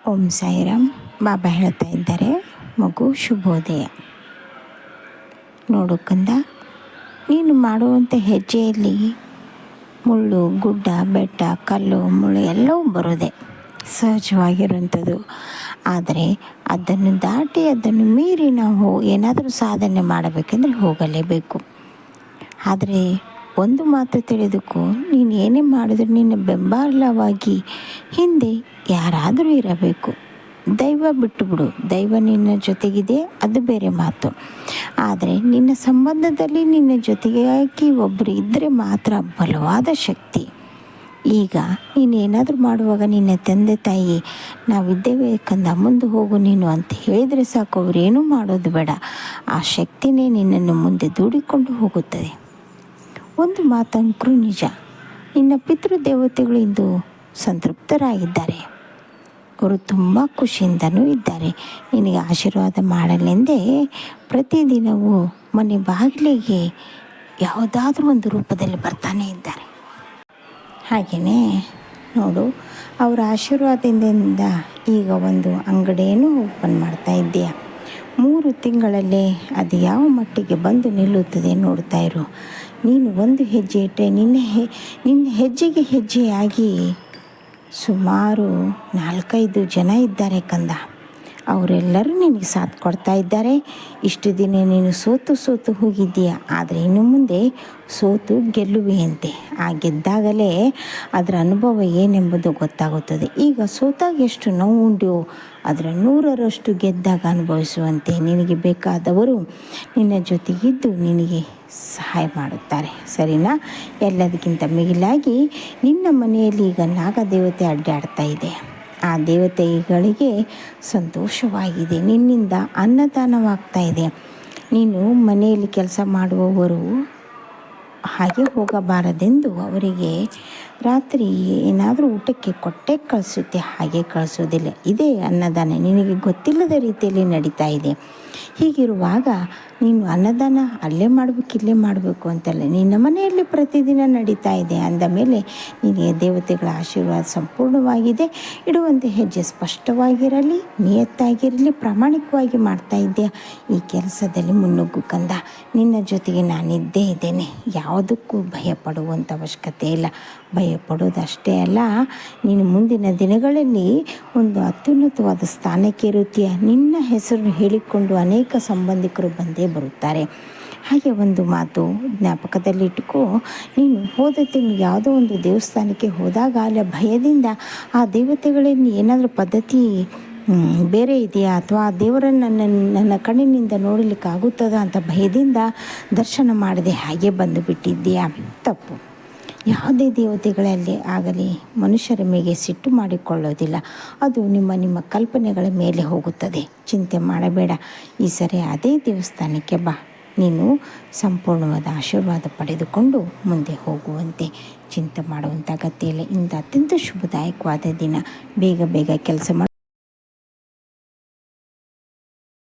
ಓಂ ಸಾಯಿರಾಮ್. ಬಾಬಾ ಹೇಳ್ತಾ ಇದ್ದಾರೆ, ಮಗು ಶುಭೋದಯ. ನೋಡು ಕಂದ, ನೀನು ಮಾಡುವಂಥ ಹೆಜ್ಜೆಯಲ್ಲಿ ಮುಳ್ಳು, ಗುಡ್ಡ, ಬೆಟ್ಟ, ಕಲ್ಲು, ಮುಳ್ಳು ಎಲ್ಲವೂ ಬರೋದೆ ಸಹಜವಾಗಿರುವಂಥದ್ದು. ಆದರೆ ಅದನ್ನು ದಾಟಿ ಅದನ್ನು ಮೀರಿ ನಾವು ಏನಾದರೂ ಸಾಧನೆ ಮಾಡಬೇಕೆಂದರೆ ಹೋಗಲೇಬೇಕು. ಆದರೆ ಒಂದು ಮಾತು ತಿಳಿದುಕೋ, ನೀನು ಏನೇ ಮಾಡಿದ್ರು ನಿನ್ನ ಬೆಂಬಲವಾಗಿ ಹಿಂದೆ ಯಾರಾದರೂ ಇರಬೇಕು. ದೈವ ಬಿಟ್ಟು ಬಿಡು, ದೈವ ನಿನ್ನ ಜೊತೆಗಿದೆ, ಅದು ಬೇರೆ ಮಾತು. ಆದರೆ ನಿನ್ನ ಸಂಬಂಧದಲ್ಲಿ ನಿನ್ನ ಜೊತೆಗಾಗಿ ಒಬ್ಬರು ಇದ್ದರೆ ಮಾತ್ರ ಬಲವಾದ ಶಕ್ತಿ. ಈಗ ನೀನು ಏನಾದರೂ ಮಾಡುವಾಗ ನಿನ್ನ ತಂದೆ ತಾಯಿ ನಾವಿದ್ದೇವೆ ಕಂದ, ಮುಂದೆ ಹೋಗು ನೀನು ಅಂತ ಹೇಳಿದರೆ ಸಾಕು, ಅವರೇನೂ ಮಾಡೋದು ಬೇಡ. ಆ ಶಕ್ತಿನೇ ನಿನ್ನನ್ನು ಮುಂದೆ ದೂಡಿಕೊಂಡು ಹೋಗುತ್ತದೆ. ಒಂದು ಮಾತಂಕರು ನಿಜ, ನಿನ್ನ ಪಿತೃದೇವತೆಗಳು ಇಂದು ಸಂತೃಪ್ತರಾಗಿದ್ದಾರೆ. ಅವರು ತುಂಬ ಖುಷಿಯಿಂದನೂ ಇದ್ದಾರೆ. ನಿನಗೆ ಆಶೀರ್ವಾದ ಮಾಡಲೆಂದೇ ಪ್ರತಿದಿನವೂ ಮನೆ ಬಾಗಿಲಿಗೆ ಯಾವುದಾದ್ರೂ ಒಂದು ರೂಪದಲ್ಲಿ ಬರ್ತಾನೆ ಇದ್ದಾರೆ. ಹಾಗೆಯೇ ನೋಡು, ಅವರ ಆಶೀರ್ವಾದದಿಂದ ಈಗ ಒಂದು ಅಂಗಡಿಯನ್ನು ಓಪನ್ ಮಾಡ್ತಾ ಇದ್ದೀಯ. 3 ತಿಂಗಳಲ್ಲೇ ಅದು ಯಾವ ಮಟ್ಟಿಗೆ ಬಂದು ನಿಲ್ಲುತ್ತದೆ ನೋಡ್ತಾ ಇರು. ನೀನು ಒಂದು ಹೆಜ್ಜೆ ಇಟ್ಟರೆ ನಿನ್ನ ಹೆಜ್ಜೆಗೆ ಹೆಜ್ಜೆಯಾಗಿ ಸುಮಾರು 4-5 ಜನ ಇದ್ದಾರೆ ಕಂದ. ಅವರೆಲ್ಲರೂ ನಿನಗೆ ಸಾಥ್ ಕೊಡ್ತಾ ಇದ್ದಾರೆ. ಇಷ್ಟು ದಿನ ನೀನು ಸೋತು ಹೋಗಿದ್ದೀಯ, ಆದರೆ ಇನ್ನು ಮುಂದೆ ಸೋತು ಗೆಲ್ಲುವೆಯಂತೆ. ಆ ಗೆದ್ದಾಗಲೇ ಅದರ ಅನುಭವ ಏನೆಂಬುದು ಗೊತ್ತಾಗುತ್ತದೆ. ಈಗ ಸೋತಾಗ ಎಷ್ಟು ನೋವು ಉಂಟೋ ಅದರ 100ರಷ್ಟು ಗೆದ್ದಾಗ ಅನುಭವಿಸುವಂತೆ ನಿನಗೆ ಬೇಕಾದವರು ನಿನ್ನ ಜೊತೆಗಿದ್ದು ನಿನಗೆ ಸಹಾಯ ಮಾಡುತ್ತಾರೆ, ಸರಿನಾ? ಎಲ್ಲದಕ್ಕಿಂತ ಮಿಗಿಲಾಗಿ ನಿನ್ನ ಮನೆಯಲ್ಲಿ ಈಗ ನಾಗದೇವತೆ ಅಡ್ಡಾಡ್ತಾ ಇದೆ. ಆ ದೇವತೆಗಳಿಗೆ ಸಂತೋಷವಾಗಿದೆ, ನಿನ್ನಿಂದ ಅನ್ನದಾನವಾಗ್ತಾ ಇದೆ. ನೀನು ಮನೆಯಲ್ಲಿ ಕೆಲಸ ಮಾಡುವವರು ಹಾಗೆ ಹೋಗಬಾರದೆಂದು ಅವರಿಗೆ ರಾತ್ರಿ ಏನಾದರೂ ಊಟಕ್ಕೆ ಕೊಟ್ಟೆ ಕಳಿಸುತ್ತೆ, ಹಾಗೆ ಕಳಿಸೋದಿಲ್ಲ. ಇದೇ ಅನ್ನದಾನ ನಿನಗೆ ಗೊತ್ತಿಲ್ಲದ ರೀತಿಯಲ್ಲಿ ನಡೀತಾ ಇದೆ. ಹೀಗಿರುವಾಗ ನೀನು ಅನ್ನದಾನ ಅಲ್ಲೇ ಮಾಡಬೇಕು ಇಲ್ಲೇ ಮಾಡಬೇಕು ಅಂತಲ್ಲ, ನಿನ್ನ ಮನೆಯಲ್ಲಿ ಪ್ರತಿದಿನ ನಡೀತಾ ಇದೆ ಅಂದ ಮೇಲೆ ನಿನಗೆ ದೇವತೆಗಳ ಆಶೀರ್ವಾದ ಸಂಪೂರ್ಣವಾಗಿದೆ. ಇಡುವಂಥ ಹೆಜ್ಜೆ ಸ್ಪಷ್ಟವಾಗಿರಲಿ, ನಿಯತ್ತಾಗಿರಲಿ, ಪ್ರಾಮಾಣಿಕವಾಗಿ ಮಾಡ್ತಾ ಇದ್ದೀಯ. ಈ ಕೆಲಸದಲ್ಲಿ ಮುನ್ನುಗ್ಗು ಕಂದ, ನಿನ್ನ ಜೊತೆಗೆ ನಾನಿದ್ದೇ ಇದ್ದೇನೆ. ಯಾವುದಕ್ಕೂ ಭಯಪಡುವಂಥ ಅವಶ್ಯಕತೆ ಇಲ್ಲ. ಭಯಪಡೋದಷ್ಟೇ ಅಲ್ಲ, ನೀನು ಮುಂದಿನ ದಿನಗಳಲ್ಲಿ ಒಂದು ಅತ್ಯುನ್ನತವಾದ ಸ್ಥಾನಕ್ಕೆ ಇರುತ್ತೀಯ. ನಿನ್ನ ಹೆಸರು ಹೇಳಿಕೊಂಡು ಅನೇಕ ಸಂಬಂಧಿಕರು ಬಂದೇ ಬರುತ್ತಾರೆ. ಹಾಗೆ ಒಂದು ಮಾತು ಜ್ಞಾಪಕದಲ್ಲಿಟ್ಟುಕೋ, ನೀನು ಹೋದ ತಿಂಗಳು ಯಾವುದೋ ಒಂದು ದೇವಸ್ಥಾನಕ್ಕೆ ಹೋದಾಗ ಅಲ್ಲಿ ಭಯದಿಂದ ಆ ದೇವತೆಗಳಲ್ಲಿ ಏನಾದರೂ ಪದ್ಧತಿ ಬೇರೆ ಇದೆಯಾ ಅಥವಾ ಆ ದೇವರನ್ನು ನನ್ನ ಕಣ್ಣಿನಿಂದ ನೋಡಲಿಕ್ಕಾಗುತ್ತದ ಅಂತ ಭಯದಿಂದ ದರ್ಶನ ಮಾಡದೆ ಹಾಗೆ ಬಂದು ಬಿಟ್ಟಿದ್ದೀಯಾ? ತಪ್ಪು. ಯಾವುದೇ ದೇವತೆಗಳಲ್ಲಿ ಆಗಲಿ ಮನುಷ್ಯರ ಮೇಲೆ ಸಿಟ್ಟು ಮಾಡಿಕೊಳ್ಳೋದಿಲ್ಲ. ಅದು ನಿಮ್ಮ ಕಲ್ಪನೆಗಳ ಮೇಲೆ ಹೋಗುತ್ತದೆ. ಚಿಂತೆ ಮಾಡಬೇಡ. ಈ ಸರಿ ಅದೇ ದೇವಸ್ಥಾನಕ್ಕೆ ಬಾ. ನೀನು ಸಂಪೂರ್ಣವಾದ ಆಶೀರ್ವಾದ ಪಡೆದುಕೊಂಡು ಮುಂದೆ ಹೋಗುವಂತೆ ಚಿಂತೆ ಮಾಡುವಂಥ ಅಗತ್ಯ ಇಲ್ಲ. ಇಂಥ ಅತ್ಯಂತ ಶುಭದಾಯಕವಾದ ದಿನ. ಬೇಗ ಕೆಲಸ ಮಾಡಿ